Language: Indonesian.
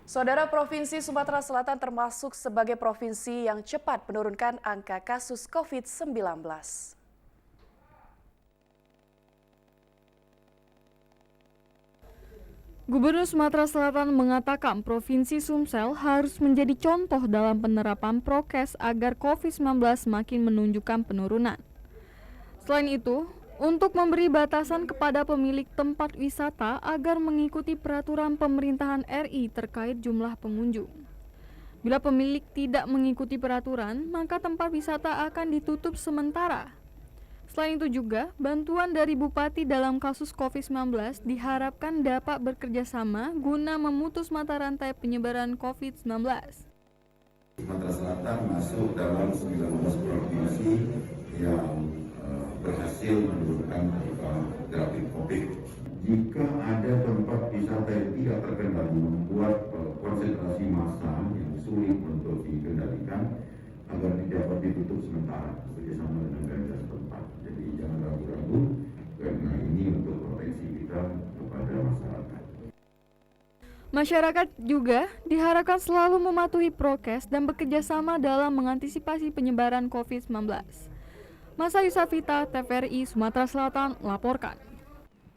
Saudara, Provinsi Sumatera Selatan termasuk sebagai provinsi yang cepat menurunkan angka kasus COVID-19. Gubernur Sumatera Selatan mengatakan Provinsi Sumsel harus menjadi contoh dalam penerapan prokes agar COVID-19 semakin menunjukkan penurunan. Selain itu, untuk memberi batasan kepada pemilik tempat wisata agar mengikuti peraturan pemerintahan RI terkait jumlah pengunjung. Bila pemilik tidak mengikuti peraturan, maka tempat wisata akan ditutup sementara. Selain itu juga, bantuan dari Bupati dalam kasus COVID-19 diharapkan dapat bekerjasama guna memutus mata rantai penyebaran COVID-19. Sumatera Selatan masuk dalam 19 provinsi yang berhasil menurunkan grafik COVID. Jika ada tempat wisata yang tidak terkendali membuat konsentrasi massa yang sulit untuk dikendalikan agar dapat ditutup sementara bekerjasama dengan Pemda setempat. Jadi jangan ragu-ragu karena ini untuk proteksi kita kepada masyarakat. Masyarakat juga diharapkan selalu mematuhi prokes dan bekerja sama dalam mengantisipasi penyebaran COVID-19. Masa Yusafita, TVRI Sumatera Selatan, melaporkan.